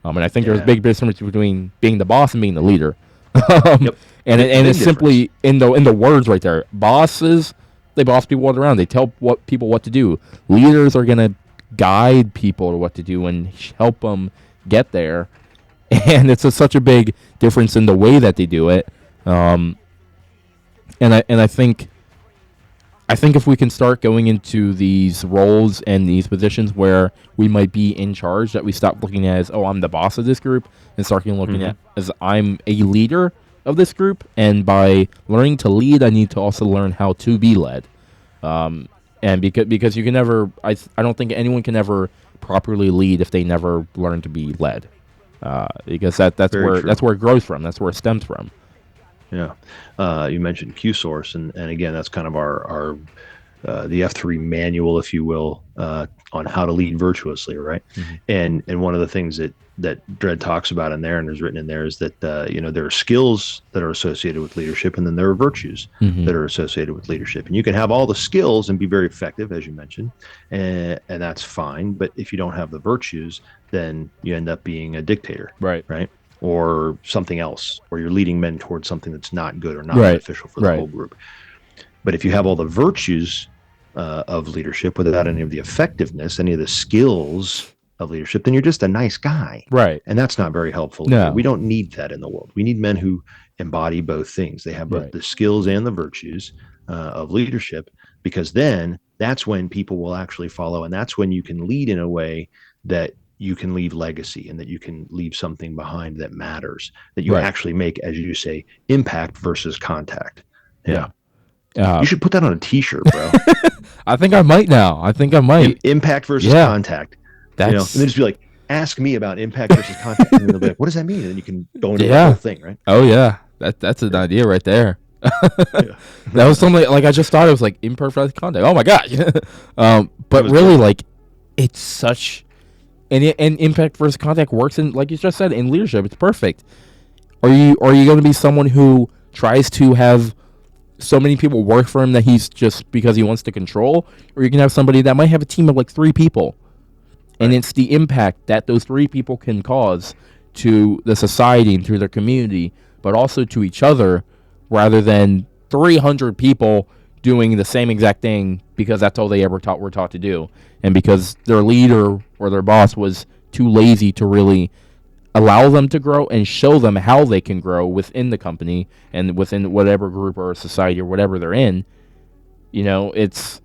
And I think there's a big difference between being the boss and being the leader. Yep. And it's simply in the words right there. Bosses, they boss people around. They tell people what to do. Leaders are going to guide people to what to do and help them get there. And it's such a big difference in the way that they do it. And I think if we can start going into these roles and these positions where we might be in charge, that we stop looking at as, oh, I'm the boss of this group, and start looking at as I'm a leader of this group. And by learning to lead, I need to also learn how to be led. And because you can never, I don't think anyone can ever properly lead if they never learn to be led. Because that's where it grows from. That's where it stems from. Yeah. You mentioned Q source, and again, that's kind of our the F3 manual, if you will, on how to lead virtuously, right? And one of the things that Dredd talks about in there and is written in there is that there are skills that are associated with leadership, and then there are virtues that are associated with leadership. And you can have all the skills and be very effective, as you mentioned, and that's fine. But if you don't have the virtues, then you end up being a dictator, right? Or something else, or you're leading men towards something that's not good or not beneficial for the whole group. But if you have all the virtues of leadership without any of the effectiveness, any of the skills of leadership, then you're just a nice guy. Right. And that's not very helpful. No. We don't need that in the world. We need men who embody both things. They have both the skills and the virtues of leadership, because then that's when people will actually follow. And that's when you can lead in a way that you can leave legacy and that you can leave something behind that matters, that you actually make, as you say, impact versus contact. Yeah. You should put that on a t-shirt, bro. I think I might now. Impact versus contact. And then just be like, ask me about impact versus contact. And they'll be like, what does that mean? And then you can go into the whole thing, right? Oh, yeah. That's an idea right there. That was something like I just thought it was like imperfect contact. Oh, my God. But really, like, it's such... And impact versus contact works in, like you just said, in leadership. It's perfect. Are you going to be someone who tries to have so many people work for him that he's just because he wants to control? Or you can have somebody that might have a team of like 3 people. And it's the impact that those 3 people can cause to the society and through their community, but also to each other, rather than 300 people doing the same exact thing because that's all they ever were taught to do, and because their leader or their boss was too lazy to really allow them to grow and show them how they can grow within the company and within whatever group or society or whatever they're in. It's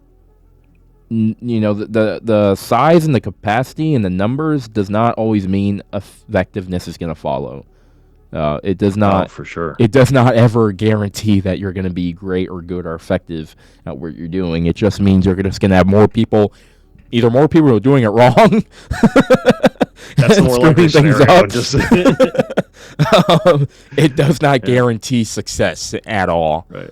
the size and the capacity and the numbers does not always mean effectiveness is going to follow. It does not, for sure. It does not ever guarantee that you're going to be great or good or effective at what you're doing. It just means you're just going to have more people who are doing it wrong. That's the more likely scenario. It does not guarantee success at all. Right.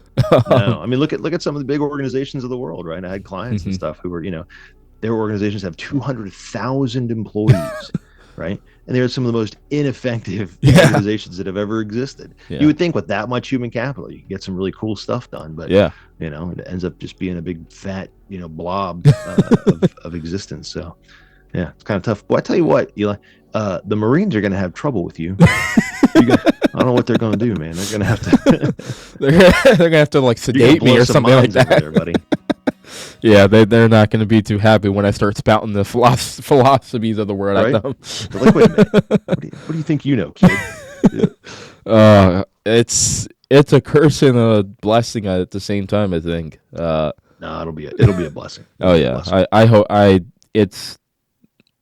No, I mean, look at some of the big organizations of the world, right? I had clients and stuff who were, their organizations have 200,000 employees, right? And they're some of the most ineffective organizations that have ever existed. Yeah. You would think with that much human capital, you can get some really cool stuff done, but it ends up just being a big fat, blob of existence. So, yeah, it's kind of tough. Well, I tell you what, Eli, the Marines are going to have trouble with you. I don't know what they're going to do, man. They're going to have to. they're going to have to like sedate me or something like that, there, buddy. Yeah, they're not going to be too happy when I start spouting the philosophies of the word at them. They're like, wait a minute, what do you think you know, kid? It's a curse and a blessing at the same time, I think. No, it'll be a blessing. I hope I'm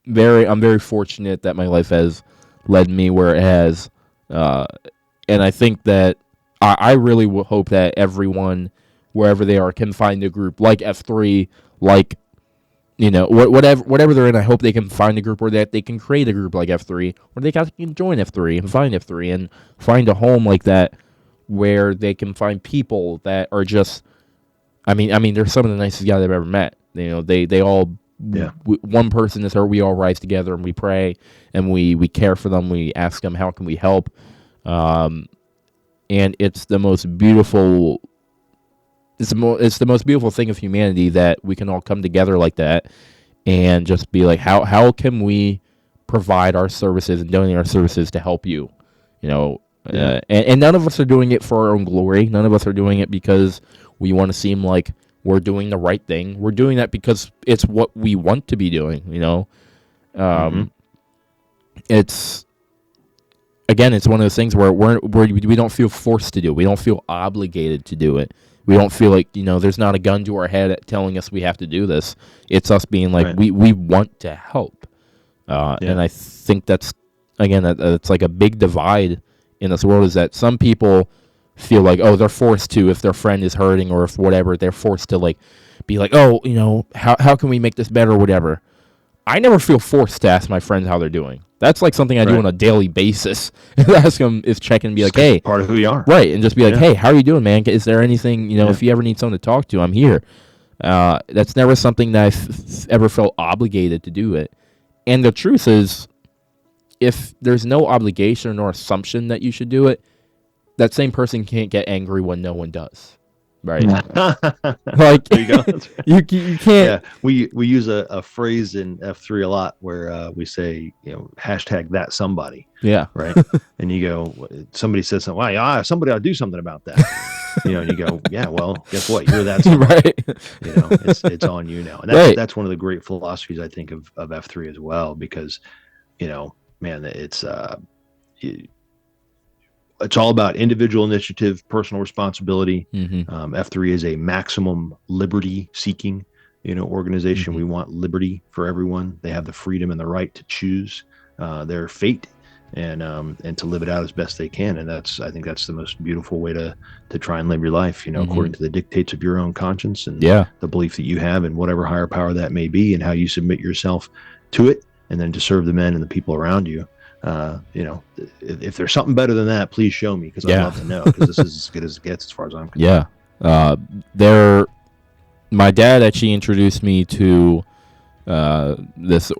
very fortunate that my life has led me where it has, and I think that I really hope that everyone, wherever they are, can find a group like F3, like whatever they're in. I hope they can find a group, or that they can create a group like F3, or they can join F3 and find F3 and find a home like that where they can find people that are just. I mean, they're some of the nicest guys I've ever met. They all. Yeah. One person is her. We all rise together and we pray and we care for them. We ask them, how can we help? And it's the most beautiful. It's the most beautiful thing of humanity that we can all come together like that and just be like, how can we provide our services and donate our services to help you? And none of us are doing it for our own glory. None of us are doing it because we want to seem like we're doing the right thing. We're doing that because it's what we want to be doing, It's one of those things where we don't feel forced to do it. We don't feel obligated to do it. We don't feel like, there's not a gun to our head telling us we have to do this. It's us being like, we want to help. And I think that's like a big divide in this world, is that some people feel like, they're forced to, if their friend is hurting or if whatever, they're forced to like be like, how can we make this better or whatever. I never feel forced to ask my friends how they're doing. That's like something I do on a daily basis. Ask them, check and be like, hey, part of who you are, right? And just be like, hey, how are you doing, man? Is there anything, if you ever need someone to talk to, I'm here. That's never something that I've ever felt obligated to do it. And the truth is, if there's no obligation or assumption that you should do it, that same person can't get angry when no one does. Right. Like, there you go. you can't. Yeah, we use a phrase in F3 a lot where we say, hashtag that somebody. Yeah. Right. And you go, somebody says something, well, yeah, somebody ought to do something about that. And you go, yeah, well, guess what? You're that somebody. Right. It's on you now. And that's one of the great philosophies, I think, of F3 as well, because, man, it's all about individual initiative, personal responsibility. Mm-hmm. F3 is a maximum liberty seeking, organization. Mm-hmm. We want liberty for everyone. They have the freedom and the right to choose their fate and to live it out as best they can. And I think that's the most beautiful way to try and live your life, mm-hmm. according to the dictates of your own conscience and the belief that you have in whatever higher power that may be, and how you submit yourself to it, and then to serve the men and the people around you. If there's something better than that, please show me, because I'd love to know, because this is as good as it gets as far as I'm concerned. My dad actually introduced me to this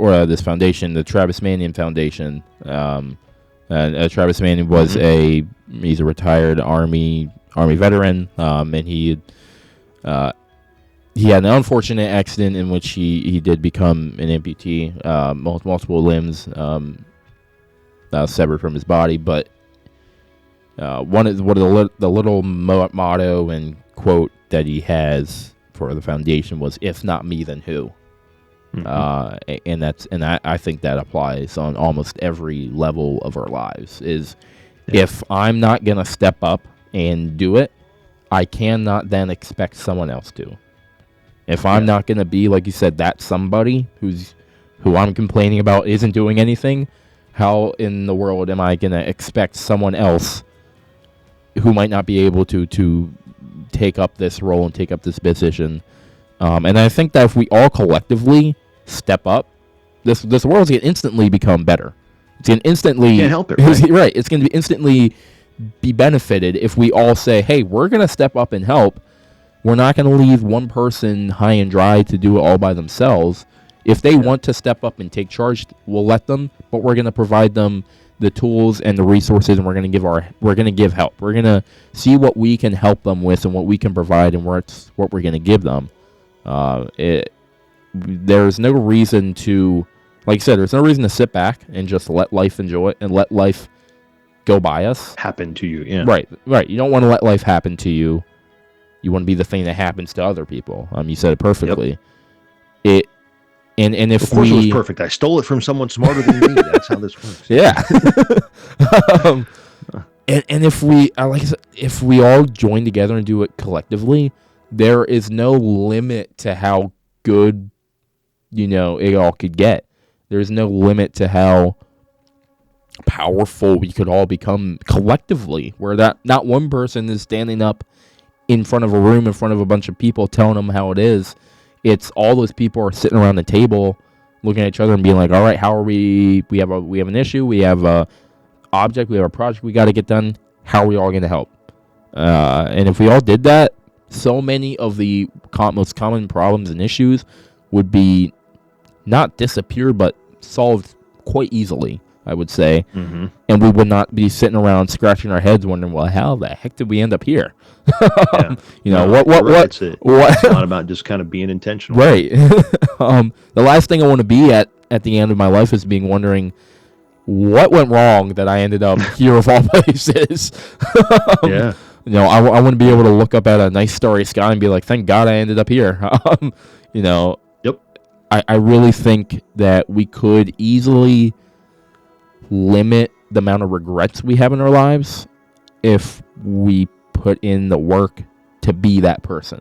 foundation, the Travis Manion Foundation. And Travis Manion was mm-hmm. He's a retired Army veteran, and he had an unfortunate accident in which he did become an amputee, multiple limbs severed from his body. But one of the little motto and quote that he has for the foundation was, "If not me, then who?" Mm-hmm. And I think that applies on almost every level of our lives. If I'm not gonna step up and do it, I cannot then expect someone else to. If I'm not gonna be, like you said, that somebody who I'm complaining about isn't doing anything, how in the world am I gonna expect someone else who might not be able to take up this role and take up this position? And I think that if we all collectively step up, this world's gonna instantly become better. It's gonna instantly can't help it, right? Right. It's gonna instantly be benefited if we all say, "Hey, we're gonna step up and help. We're not gonna leave one person high and dry to do it all by themselves. If they want to step up and take charge, we'll let them, but we're gonna provide them the tools and the resources, and we're gonna give help. We're gonna see what we can help them with and what we can provide, and what we're gonna give them." There's no reason to, like I said, there's no reason to sit back and just let life enjoy it and let life go by us. Happen to you, yeah. Right. You don't want to let life happen to you. You want to be the thing that happens to other people. You said it perfectly. Yep. And if of course it was perfect. I stole it from someone smarter than me. That's how this works. Yeah. And if we, like I said, if we all join together and do it collectively, there is no limit to how good, it all could get. There's no limit to how powerful we could all become collectively, where that not one person is standing up in front of a room, in front of a bunch of people, telling them how it is. It's all those people are sitting around the table looking at each other and being like, all right, how are we have an issue, we have a object, we have a project we got to get done. How are we all going to help? And if we all did that, so many of the most common problems and issues would be not disappear, but solved quite easily, I would say. Mm-hmm. And we would not be sitting around scratching our heads wondering, well, how the heck did we end up here? Yeah. What? It's not about just kind of being intentional. Right. The last thing I want to be at the end of my life is wondering what went wrong that I ended up here of all places. Yeah. I want to be able to look up at a nice starry sky and be like, thank God I ended up here. Yep. I really think that we could easily limit the amount of regrets we have in our lives if we put in the work to be that person.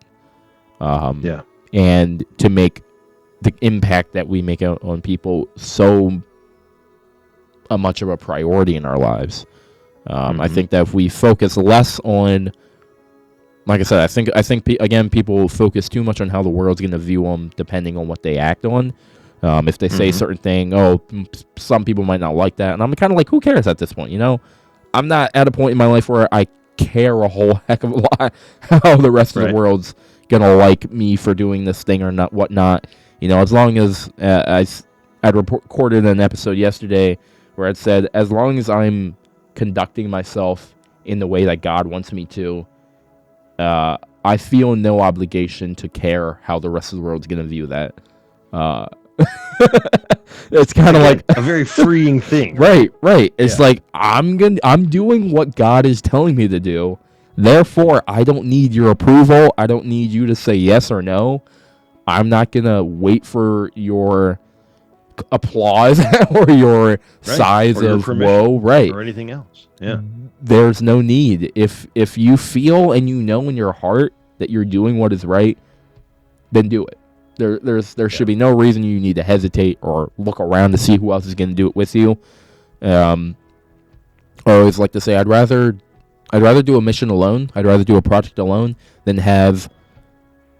And to make the impact that we make on people so much of a priority in our lives. I think that if we focus less on, like I said, I think again, people focus too much on how the world's going to view them depending on what they act on. If they say a certain thing, some people might not like that. And I'm kind of like, who cares at this point? I'm not at a point in my life where I care a whole heck of a lot how the rest of the world's gonna like me for doing this thing or not, whatnot. As long as I'd recorded an episode yesterday where it said, as long as I'm conducting myself in the way that God wants me to, I feel no obligation to care how the rest of the world's gonna view that. It's kind of like a very freeing thing. Right. It's like I'm doing what God is telling me to do. Therefore, I don't need your approval. I don't need you to say yes or no. I'm not gonna wait for your applause or your sighs or your of whoa, right, or anything else. Yeah. There's no need. If you feel and you know in your heart that you're doing what is right, then do it. There should be no reason you need to hesitate or look around to see who else is going to do it with you. I always like to say I'd rather do a mission alone. I'd rather do a project alone than have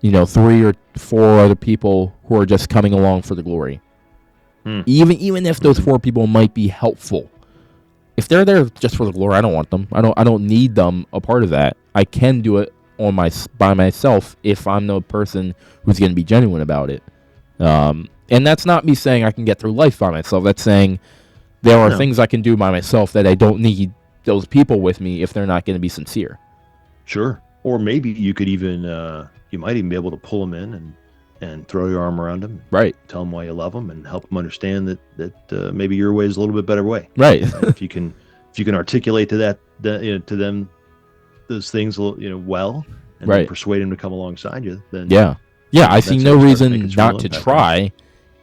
3 or 4 other people who are just coming along for the glory. Even if those 4 people might be helpful, if they're there just for the glory, I don't want them. I don't need them a part of that. I can do it by myself if I'm the person who's going to be genuine about it. And that's not me saying I can get through life by myself. That's saying there are things I can do by myself that I don't need those people with me if they're not going to be sincere. Sure. Or maybe you could even, you might even be able to pull them in and throw your arm around them. Right. Tell them why you love them and help them understand that maybe your way is a little bit better way. Right. If you can articulate to to them those things, well, and then persuade them to come alongside you, then I see no reason not to try,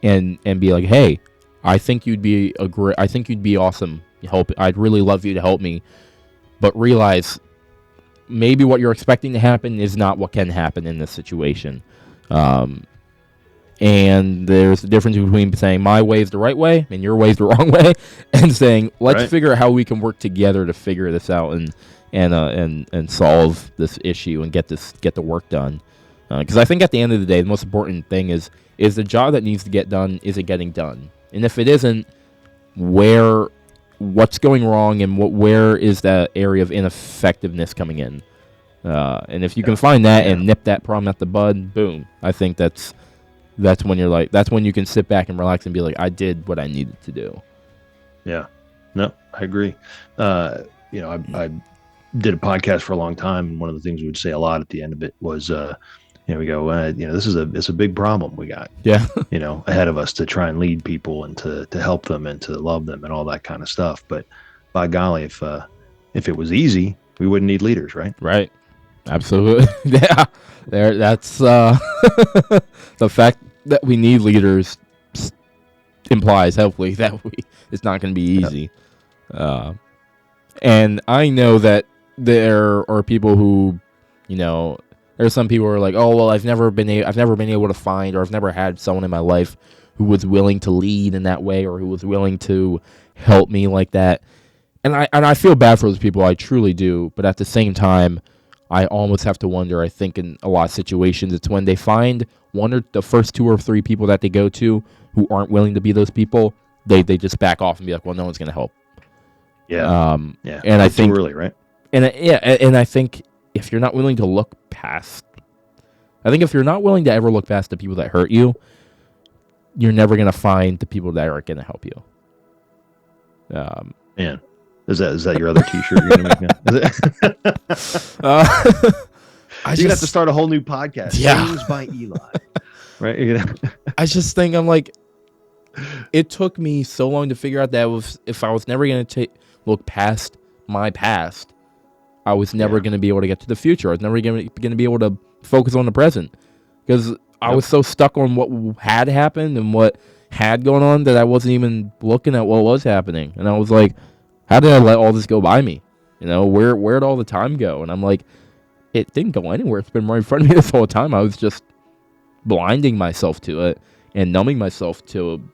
and be like, hey, I think you'd be awesome. I'd really love you to help me, but realize maybe what you're expecting to happen is not what can happen in this situation. And there's a difference between saying my way is the right way and your way is the wrong way, and saying let's figure out how we can work together to figure this out and solve this issue and get the work done. Because I think at the end of the day, the most important thing is the job that needs to get done, is it getting done? And if it isn't, what's going wrong and where is that area of ineffectiveness coming in? And if you can find that and nip that problem at the bud, boom. I think that's when that's when you can sit back and relax and be like, I did what I needed to do. Yeah. No, I agree. I did a podcast for a long time, and one of the things we would say a lot at the end of it was, we go, it's a big problem we got, ahead of us to try and lead people and to help them and to love them and all that kind of stuff. But by golly, if it was easy, we wouldn't need leaders, right? Right. Absolutely. Yeah. That's the fact that we need leaders implies hopefully that it's not going to be easy. And I know that there are people who, there's some people who are like, oh well, I've never been able to find, or I've never had someone in my life who was willing to lead in that way, or who was willing to help me like that. And I feel bad for those people, I truly do. But at the same time, I almost have to wonder, I think in a lot of situations, it's when they find one or the first 2 or 3 people that they go to who aren't willing to be those people, they just back off and be like, well, no one's going to help. Yeah. And I think too early, right? And I think if you're not willing to look past, if you're not willing to ever look past the people that hurt you, you're never going to find the people that are going to help you. Man. Is that your other T-shirt you're gonna make now? You're gonna have to start a whole new podcast. Yeah. Things by Eli. Right? I just think I'm like, it took me so long to figure out that if I was never gonna look past my past, I was never gonna be able to get to the future. I was never gonna be able to focus on the present, because I was so stuck on what had happened and what had gone on that I wasn't even looking at what was happening. And I was like, how did I let all this go by me? Where'd all the time go? And I'm like, it didn't go anywhere. It's been right in front of me this whole time. I was just blinding myself to it and numbing myself to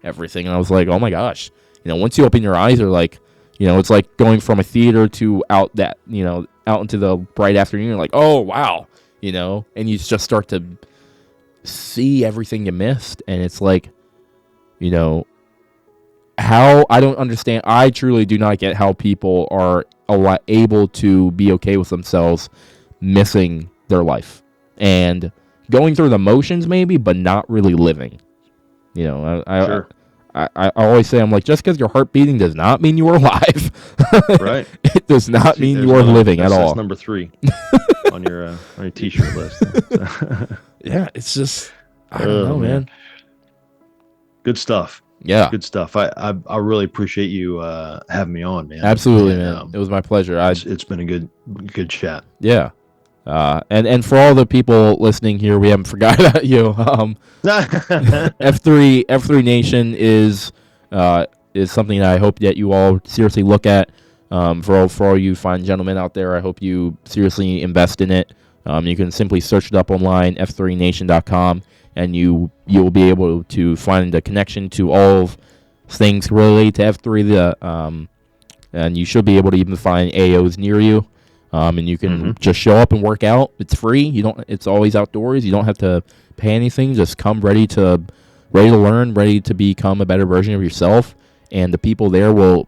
everything. And I was like, oh my gosh. Once you open your eyes, or like, it's like going from a theater to out into the bright afternoon. You're like, oh wow, and you just start to see everything you missed. And it's like, how I don't understand. I truly do not get how people are able to be okay with themselves missing their life. and going through the motions maybe, but not really living. You know, Sure. I always say, I'm like, just because your heart beating does not mean you are alive. Right. It does not mean There's you are living at all. That's number 3 on your T-shirt list. Yeah, it's just, I don't know, man. Good stuff. Yeah. Good stuff. I really appreciate you having me on, man. Absolutely, man. It was my pleasure. It's been a good chat. Yeah. And for all the people listening here, we haven't forgotten about you. F3 Nation is something that I hope that you all seriously look at. For all you fine gentlemen out there, I hope you seriously invest in it. You can simply search it up online, f3nation.com, and you will be able to find a connection to all of things related to F3. And you should be able to even find AOs near you. And you can just show up and work out. It's free. It's always outdoors. You don't have to pay anything. Just come ready to learn, ready to become a better version of yourself. And the people there will,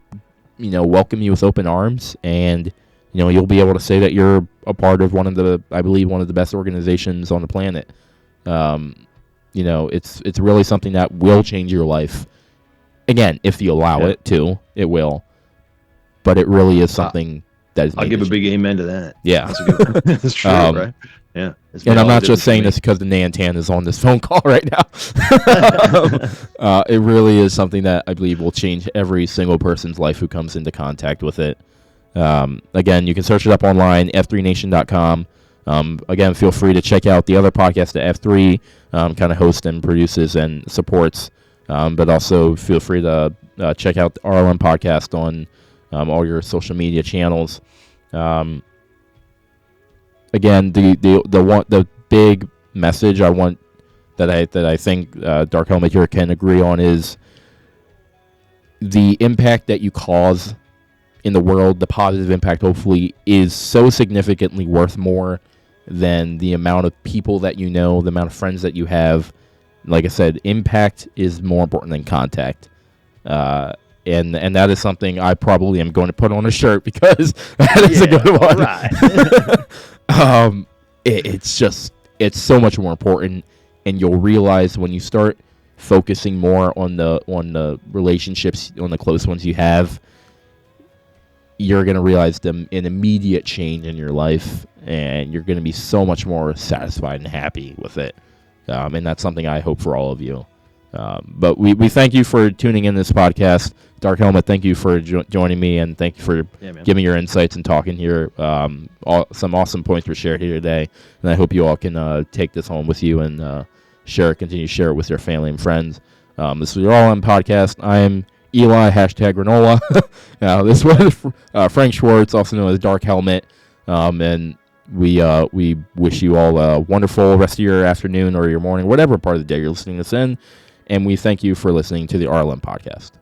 welcome you with open arms. And you'll be able to say that you're a part of one of the best organizations on the planet. It's really something that will change your life. Again, if you allow it to, it will. But it really is something. I'll give a big amen to that. Yeah. That's a good one. That's true, right? Yeah. And I'm not just saying this because the Nantan is on this phone call right now. It really is something that I believe will change every single person's life who comes into contact with it. Again, you can search it up online, f3nation.com. Again, feel free to check out the other podcast that F3 kind of hosts and produces and supports. But also feel free to check out the RLM podcast on all your social media channels. Again, the big message I want that I think DarkHelmet here can agree on is the impact that you cause in the world. The positive impact, hopefully, is so significantly worth more than the amount of people that you know, the amount of friends that you have. Like I said, impact is more important than contact. And that is something I probably am going to put on a shirt because that is a good one. Right. It's so much more important, and you'll realize when you start focusing more on the relationships, on the close ones you have, you're going to realize an immediate change in your life, and you're going to be so much more satisfied and happy with it. And that's something I hope for all of you. But we thank you for tuning in this podcast. DarkHelmet, thank you for joining me, and thank you for giving your insights and talking here. Some awesome points were shared here today, and I hope you all can take this home with you and continue to share it with your family and friends. This is your All-In Podcast. I am Eli, #Granola. This was Frank Schwarz, also known as DarkHelmet. And we wish you all a wonderful rest of your afternoon or your morning, whatever part of the day you're listening to this in. And we thank you for listening to the RLM Podcast.